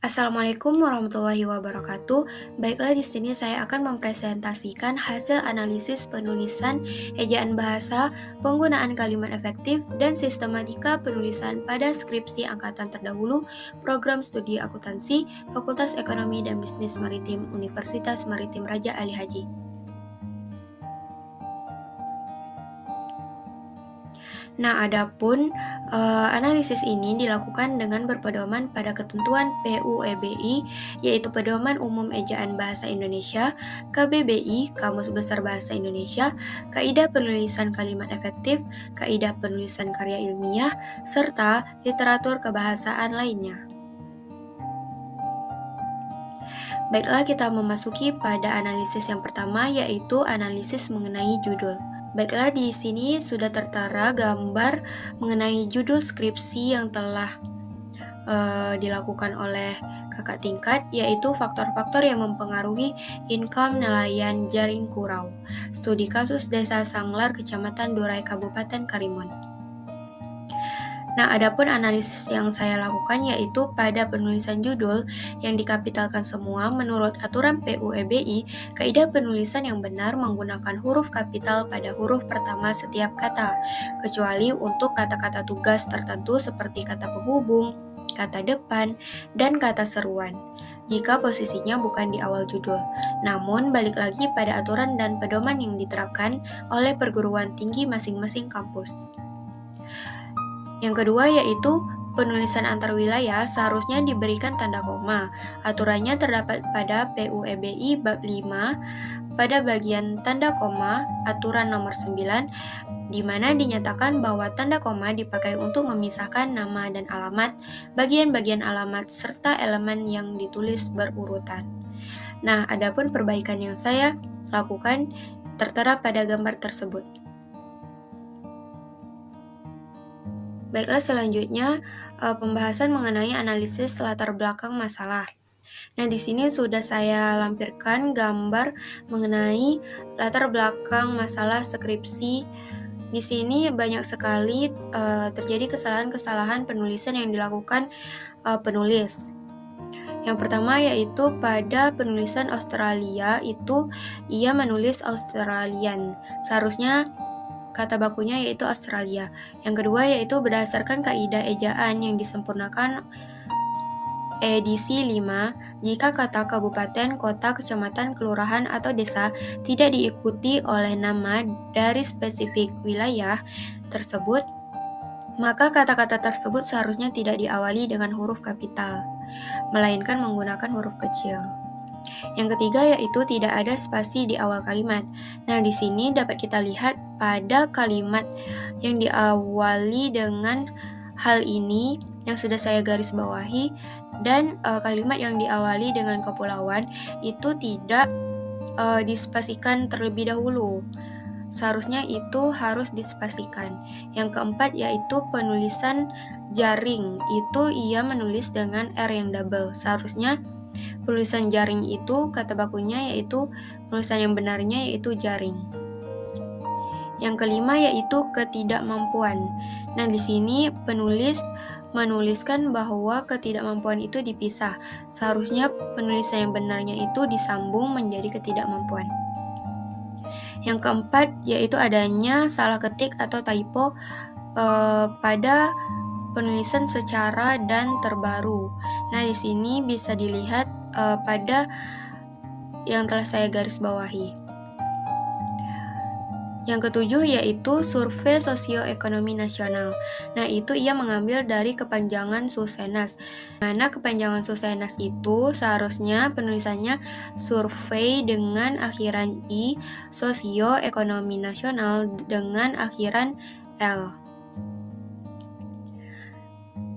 Assalamualaikum warahmatullahi wabarakatuh. Baiklah, di sini saya akan mempresentasikan hasil analisis penulisan, ejaan bahasa, penggunaan kalimat efektif, dan sistematika penulisan pada skripsi angkatan terdahulu program studi akuntansi Fakultas Ekonomi dan Bisnis Maritim Universitas Maritim Raja Ali Haji. Nah, adapun analisis ini dilakukan dengan berpedoman pada ketentuan PUEBI, yaitu Pedoman Umum Ejaan Bahasa Indonesia, KBBI, Kamus Besar Bahasa Indonesia, Kaidah Penulisan Kalimat Efektif, Kaidah Penulisan Karya Ilmiah, serta literatur kebahasaan lainnya. Baiklah, kita memasuki pada analisis yang pertama, yaitu analisis mengenai judul. Baiklah, di sini sudah tertera gambar mengenai judul skripsi yang telah dilakukan oleh kakak tingkat, yaitu faktor-faktor yang mempengaruhi income nelayan jaring Kurau. Studi kasus Desa Sanglar, Kecamatan Durai, Kabupaten Karimun. Nah, adapun analisis yang saya lakukan yaitu pada penulisan judul yang dikapitalkan semua menurut aturan PUEBI, kaidah penulisan yang benar menggunakan huruf kapital pada huruf pertama setiap kata, kecuali untuk kata-kata tugas tertentu seperti kata penghubung, kata depan, dan kata seruan, jika posisinya bukan di awal judul. Namun, balik lagi pada aturan dan pedoman yang diterapkan oleh perguruan tinggi masing-masing kampus. Yang kedua yaitu penulisan antar wilayah seharusnya diberikan tanda koma. Aturannya terdapat pada PUEBI bab 5 pada bagian tanda koma aturan nomor 9, di mana dinyatakan bahwa tanda koma dipakai untuk memisahkan nama dan alamat, bagian-bagian alamat, serta elemen yang ditulis berurutan. Nah, adapun perbaikan yang saya lakukan tertera pada gambar tersebut. Baiklah, selanjutnya pembahasan mengenai analisis latar belakang masalah. Nah, di sini sudah saya lampirkan gambar mengenai latar belakang masalah skripsi. Di sini banyak sekali terjadi kesalahan-kesalahan penulisan yang dilakukan penulis. Yang pertama yaitu pada penulisan Australia itu ia menulis Australian. Seharusnya kata bakunya yaitu Australia. Yang kedua yaitu berdasarkan kaidah ejaan yang disempurnakan edisi 5, jika kata kabupaten, kota, kecamatan, kelurahan, atau desa tidak diikuti oleh nama dari spesifik wilayah tersebut, maka kata-kata tersebut seharusnya tidak diawali dengan huruf kapital, melainkan menggunakan huruf kecil. Yang ketiga yaitu tidak ada spasi di awal kalimat. Nah, di sini dapat kita lihat pada kalimat yang diawali dengan hal ini yang sudah saya garis bawahi, dan kalimat yang diawali dengan kepulauan itu tidak dispasikan terlebih dahulu. Seharusnya itu harus dispasikan. Yang keempat yaitu penulisan jaring, itu ia menulis dengan R yang double. Seharusnya penulisan jaring itu kata bakunya yaitu penulisan yang benarnya yaitu jaring. Yang kelima yaitu ketidakmampuan. Nah, di sini penulis menuliskan bahwa ketidakmampuan itu dipisah. Seharusnya penulisan yang benarnya itu disambung menjadi ketidakmampuan. Yang keempat yaitu adanya salah ketik atau typo pada penulisan secara dan terbaru. Nah, di sini bisa dilihat pada yang telah saya garis bawahi. Yang ketujuh yaitu survei sosioekonomi nasional. Nah, itu ia mengambil dari kepanjangan Susenas. Mana kepanjangan Susenas itu seharusnya penulisannya survei dengan akhiran I, sosioekonomi nasional dengan akhiran L.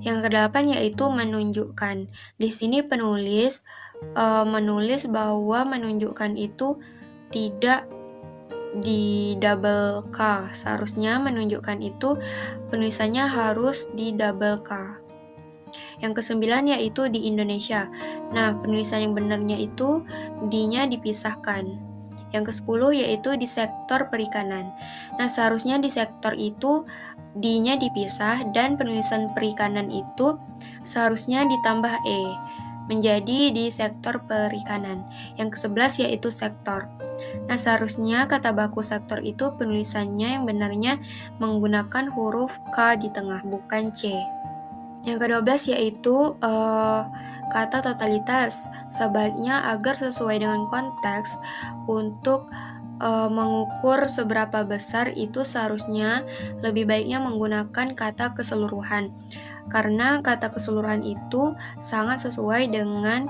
Yang kedelapan yaitu menunjukkan. Di sini penulis menulis bahwa menunjukkan itu tidak di double K. Seharusnya menunjukkan itu penulisannya harus di double K. Yang kesembilan yaitu di Indonesia. Nah, penulisan yang benarnya itu di-nya dipisahkan. Yang ke-10 yaitu di sektor perikanan. Nah, seharusnya di sektor itu di-nya dipisah dan penulisan perikanan itu seharusnya ditambah e menjadi di sektor perikanan. Yang ke-11 yaitu sektor. Nah, seharusnya kata baku sektor itu penulisannya yang benarnya menggunakan huruf K di tengah, bukan C. Yang ke-12 yaitu kata totalitas. Sebaiknya agar sesuai dengan konteks untuk mengukur seberapa besar itu seharusnya lebih baiknya menggunakan kata keseluruhan. Karena kata keseluruhan itu sangat sesuai dengan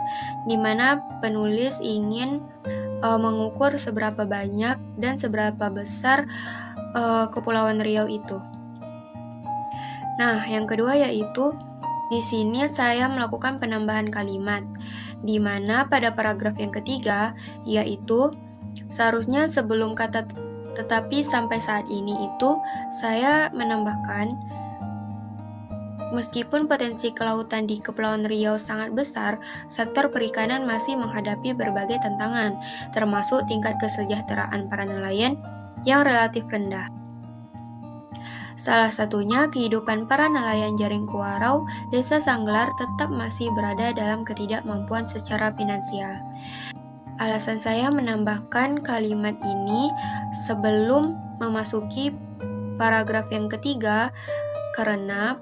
dimana penulis ingin mengukur seberapa banyak dan seberapa besar Kepulauan Riau itu. Nah, yang kedua yaitu di sini saya melakukan penambahan kalimat, di mana pada paragraf yang ketiga yaitu seharusnya sebelum kata tetapi sampai saat ini itu saya menambahkan meskipun potensi kelautan di Kepulauan Riau sangat besar, sektor perikanan masih menghadapi berbagai tantangan, termasuk tingkat kesejahteraan para nelayan yang relatif rendah. Salah satunya kehidupan para nelayan Jaring Kuarau, Desa Sanggelar tetap masih berada dalam ketidakmampuan secara finansial. Alasan saya menambahkan kalimat ini sebelum memasuki paragraf yang ketiga karena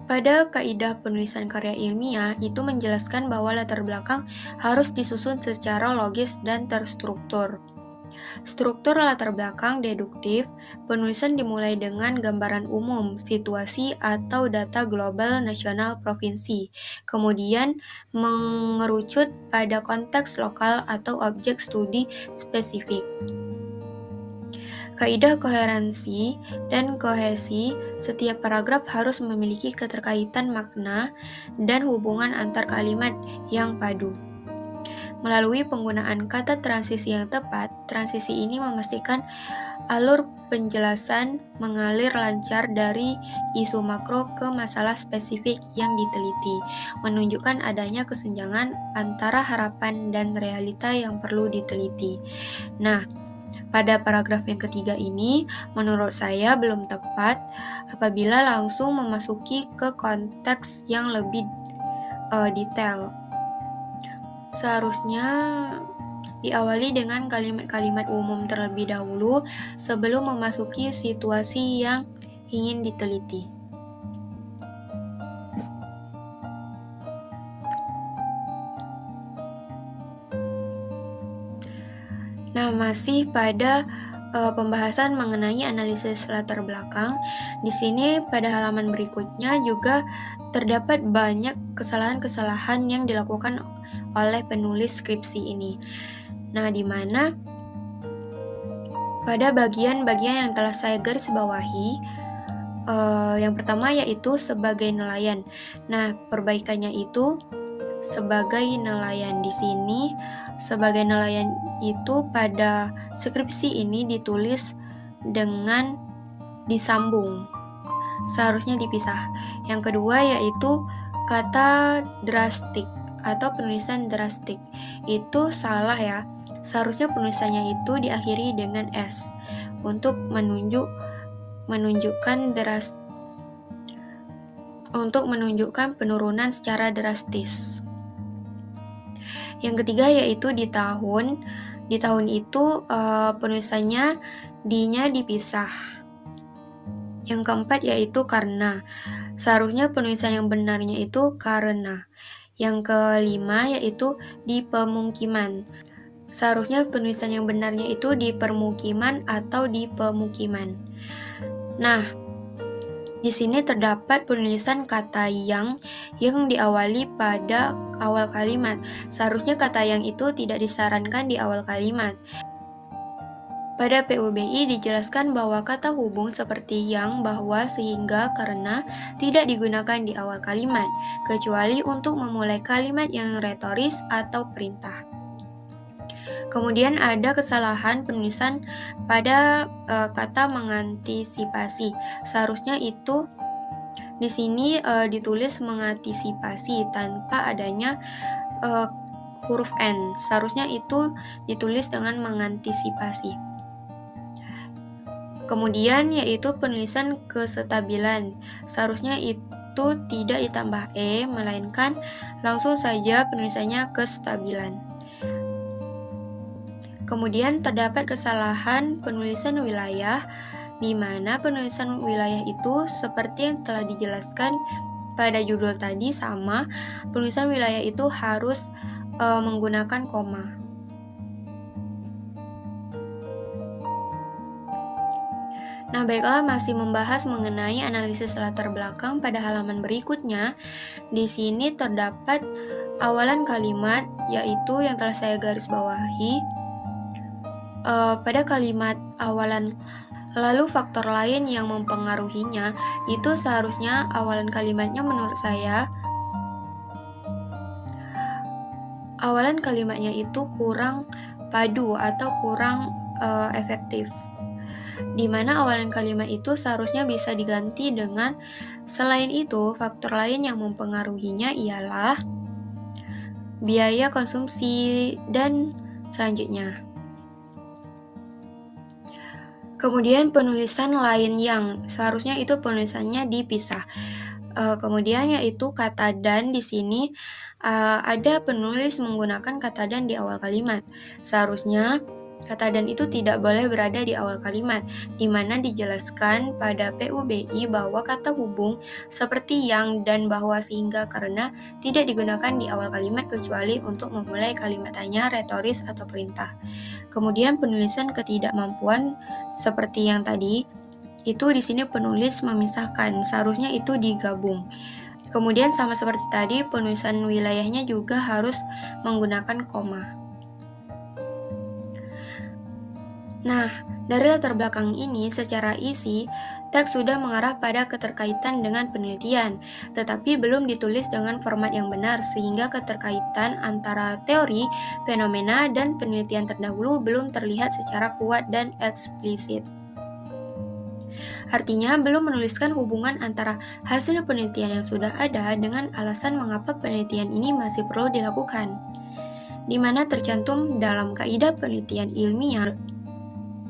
pada kaidah penulisan karya ilmiah itu menjelaskan bahwa latar belakang harus disusun secara logis dan terstruktur. Struktur latar belakang deduktif, penulisan dimulai dengan gambaran umum, situasi atau data global nasional provinsi, kemudian mengerucut pada konteks lokal atau objek studi spesifik. Kaidah koherensi dan kohesi, setiap paragraf harus memiliki keterkaitan makna dan hubungan antar kalimat yang padu. Melalui penggunaan kata transisi yang tepat, transisi ini memastikan alur penjelasan mengalir lancar dari isu makro ke masalah spesifik yang diteliti, menunjukkan adanya kesenjangan antara harapan dan realita yang perlu diteliti. Nah, pada paragraf yang ketiga ini, menurut saya belum tepat apabila langsung memasuki ke konteks yang lebih detail. Seharusnya diawali dengan kalimat-kalimat umum terlebih dahulu sebelum memasuki situasi yang ingin diteliti. Nah, masih pada pembahasan mengenai analisis latar belakang, di sini pada halaman berikutnya juga terdapat banyak kesalahan-kesalahan yang dilakukan oleh penulis skripsi ini. Nah, di mana pada bagian-bagian yang telah saya garis bawahi, yang pertama yaitu sebagai nelayan. Nah, perbaikannya itu sebagai nelayan di sini. Sebagai nelayan itu pada skripsi ini ditulis dengan disambung. Seharusnya dipisah. Yang kedua yaitu kata drastik atau penulisan drastik. Itu salah ya. Seharusnya penulisannya itu diakhiri dengan S untuk menunjukkan penurunan secara drastis. Yang ketiga yaitu di tahun. Di tahun itu penulisannya di-nya dipisah. Yang keempat yaitu karena. Seharusnya penulisan yang benarnya itu karena. Yang kelima yaitu di pemukiman. Seharusnya penulisan yang benarnya itu di permukiman atau di pemukiman. Nah, di sini terdapat penulisan kata yang diawali pada awal kalimat. Seharusnya kata yang itu tidak disarankan di awal kalimat. Pada PUBI dijelaskan bahwa kata hubung seperti yang, bahwa, sehingga, karena tidak digunakan di awal kalimat, kecuali untuk memulai kalimat yang retoris atau perintah. Kemudian ada kesalahan penulisan pada kata mengantisipasi. Seharusnya itu Di sini ditulis mengantisipasi tanpa adanya huruf N. Seharusnya itu ditulis dengan mengantisipasi. Kemudian yaitu penulisan kestabilan. Seharusnya itu tidak ditambah E, melainkan langsung saja penulisannya kestabilan. Kemudian terdapat kesalahan penulisan wilayah, di mana penulisan wilayah itu seperti yang telah dijelaskan pada judul tadi sama, penulisan wilayah itu harus menggunakan koma. Nah, baiklah, masih membahas mengenai analisis latar belakang pada halaman berikutnya. Di sini terdapat awalan kalimat, yaitu yang telah saya garis bawahi. Pada kalimat awalan lalu faktor lain yang mempengaruhinya, itu seharusnya awalan kalimatnya menurut saya, awalan kalimatnya itu kurang padu atau kurang efektif, di mana awalan kalimat itu seharusnya bisa diganti dengan selain itu, faktor lain yang mempengaruhinya ialah biaya konsumsi dan selanjutnya. Kemudian penulisan lain yang seharusnya itu penulisannya dipisah. Kemudian yaitu kata dan di sini ada penulis menggunakan kata dan di awal kalimat. Seharusnya kata dan itu tidak boleh berada di awal kalimat, di mana dijelaskan pada PUBI bahwa kata hubung seperti yang dan bahwa sehingga karena tidak digunakan di awal kalimat kecuali untuk memulai kalimat tanya, retoris, atau perintah. Kemudian penulisan ketidakmampuan seperti yang tadi, itu di sini penulis memisahkan, seharusnya itu digabung. Kemudian sama seperti tadi, penulisan wilayahnya juga harus menggunakan koma. Nah, dari latar belakang ini secara isi, teks sudah mengarah pada keterkaitan dengan penelitian, tetapi belum ditulis dengan format yang benar sehingga keterkaitan antara teori, fenomena, dan penelitian terdahulu belum terlihat secara kuat dan eksplisit. Artinya, belum menuliskan hubungan antara hasil penelitian yang sudah ada dengan alasan mengapa penelitian ini masih perlu dilakukan, di mana tercantum dalam kaidah penelitian ilmiah,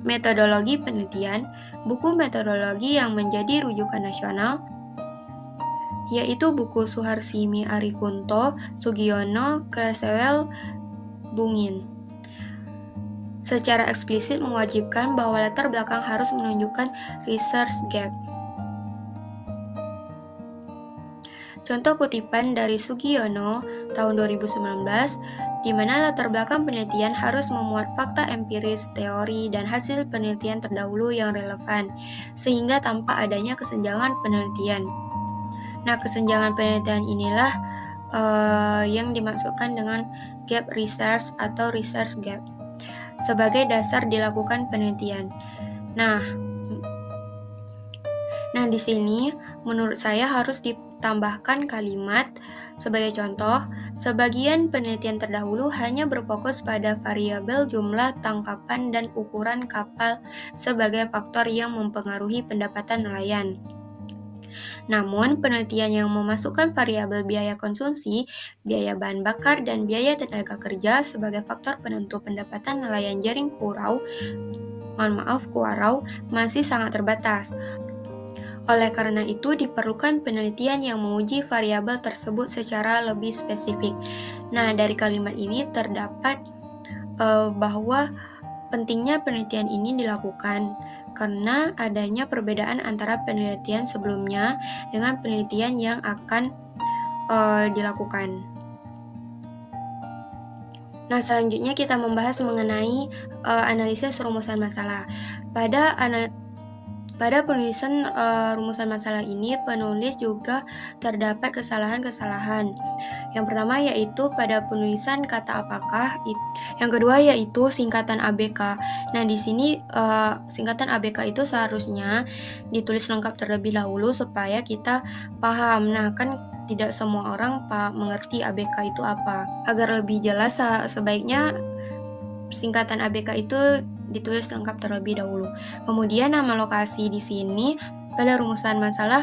metodologi penelitian, buku metodologi yang menjadi rujukan nasional, yaitu buku Suharsimi Arikunto, Sugiono, Creswell, Bungin. Secara eksplisit mewajibkan bahwa latar belakang harus menunjukkan research gap. Contoh kutipan dari Sugiono tahun 2019, di mana latar belakang penelitian harus memuat fakta empiris, teori, dan hasil penelitian terdahulu yang relevan, sehingga tanpa adanya kesenjangan penelitian. Nah, kesenjangan penelitian inilah yang dimaksudkan dengan gap research atau research gap sebagai dasar dilakukan penelitian. Nah, di sini menurut saya harus ditambahkan kalimat sebagai contoh, sebagian penelitian terdahulu hanya berfokus pada variabel jumlah tangkapan dan ukuran kapal sebagai faktor yang mempengaruhi pendapatan nelayan. Namun, penelitian yang memasukkan variabel biaya konsumsi, biaya bahan bakar, dan biaya tenaga kerja sebagai faktor penentu pendapatan nelayan jaring Kurau masih sangat terbatas. Oleh karena itu, diperlukan penelitian yang menguji variabel tersebut secara lebih spesifik. Nah, dari kalimat ini terdapat bahwa pentingnya penelitian ini dilakukan karena adanya perbedaan antara penelitian sebelumnya dengan penelitian yang akan dilakukan. Nah, selanjutnya kita membahas mengenai analisis rumusan masalah. Pada penulisan rumusan masalah ini, penulis juga terdapat kesalahan-kesalahan. Yang pertama yaitu pada penulisan kata apakah. Yang kedua yaitu singkatan ABK. Nah, di sini singkatan ABK itu seharusnya ditulis lengkap terlebih dahulu supaya kita paham. Nah, kan tidak semua orang mengerti ABK itu apa. Agar lebih jelas, sebaiknya singkatan ABK itu ditulis lengkap terlebih dahulu. Kemudian nama lokasi di sini pada rumusan masalah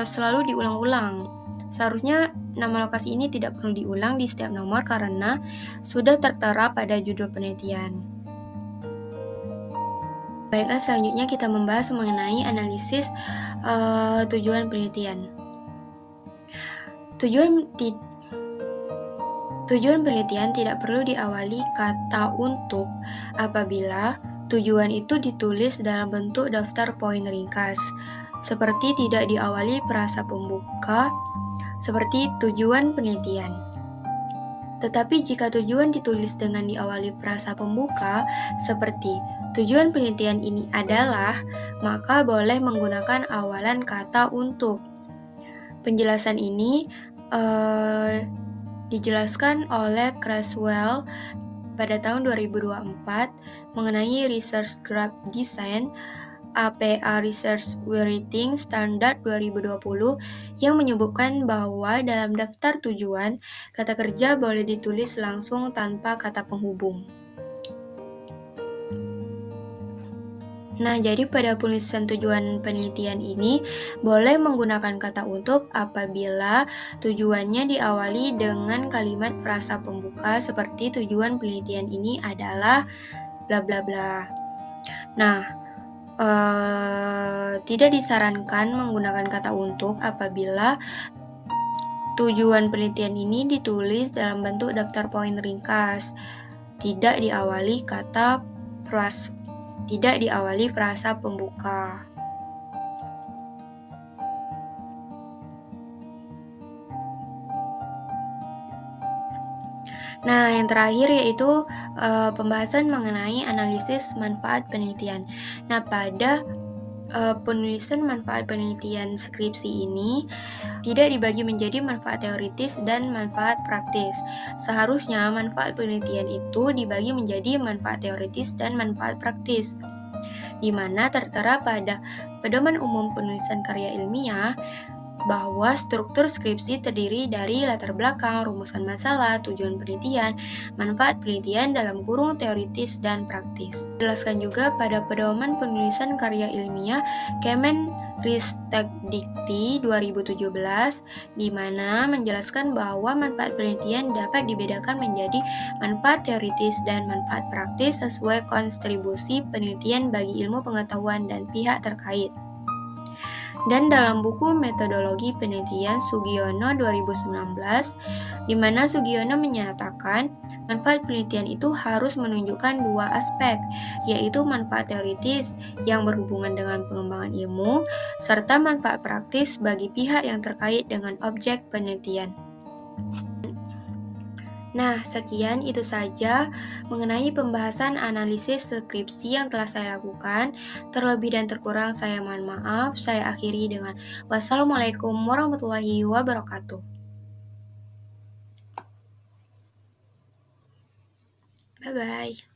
selalu diulang-ulang. Seharusnya nama lokasi ini tidak perlu diulang di setiap nomor karena sudah tertera pada judul penelitian. Baiklah, selanjutnya kita membahas mengenai analisis tujuan penelitian. Tujuan penelitian tidak perlu diawali kata untuk apabila tujuan itu ditulis dalam bentuk daftar poin ringkas, seperti tidak diawali frasa pembuka, seperti tujuan penelitian. Tetapi jika tujuan ditulis dengan diawali frasa pembuka, seperti tujuan penelitian ini adalah, maka boleh menggunakan awalan kata untuk. Penjelasan ini dijelaskan oleh Creswell pada tahun 2024 mengenai Research Graph Design APA Research Writing Standard 2020 yang menyebutkan bahwa dalam daftar tujuan, kata kerja boleh ditulis langsung tanpa kata penghubung. Nah, jadi pada penulisan tujuan penelitian ini boleh menggunakan kata untuk apabila tujuannya diawali dengan kalimat frasa pembuka seperti tujuan penelitian ini adalah bla bla bla. Nah, tidak disarankan menggunakan kata untuk apabila tujuan penelitian ini ditulis dalam bentuk daftar poin ringkas, tidak diawali frasa pembuka. Nah, yang terakhir yaitu pembahasan mengenai analisis manfaat penelitian. Nah, pada penulisan manfaat penelitian skripsi ini tidak dibagi menjadi manfaat teoritis dan manfaat praktis. Seharusnya manfaat penelitian itu dibagi menjadi manfaat teoritis dan manfaat praktis, di mana tertera pada Pedoman Umum Penulisan Karya Ilmiah bahwa struktur skripsi terdiri dari latar belakang, rumusan masalah, tujuan penelitian, manfaat penelitian dalam kurung teoritis dan praktis. Dijelaskan juga pada Pedoman Penulisan Karya Ilmiah Kemenristekdikti 2017, di mana menjelaskan bahwa manfaat penelitian dapat dibedakan menjadi manfaat teoritis dan manfaat praktis sesuai kontribusi penelitian bagi ilmu pengetahuan dan pihak terkait. Dan dalam buku Metodologi Penelitian Sugiono 2019, di mana Sugiono menyatakan manfaat penelitian itu harus menunjukkan dua aspek, yaitu manfaat teoritis yang berhubungan dengan pengembangan ilmu, serta manfaat praktis bagi pihak yang terkait dengan objek penelitian. Nah, sekian itu saja mengenai pembahasan analisis skripsi yang telah saya lakukan. Terlebih dan terkurang saya mohon maaf. Saya akhiri dengan wassalamualaikum warahmatullahi wabarakatuh. Bye-bye.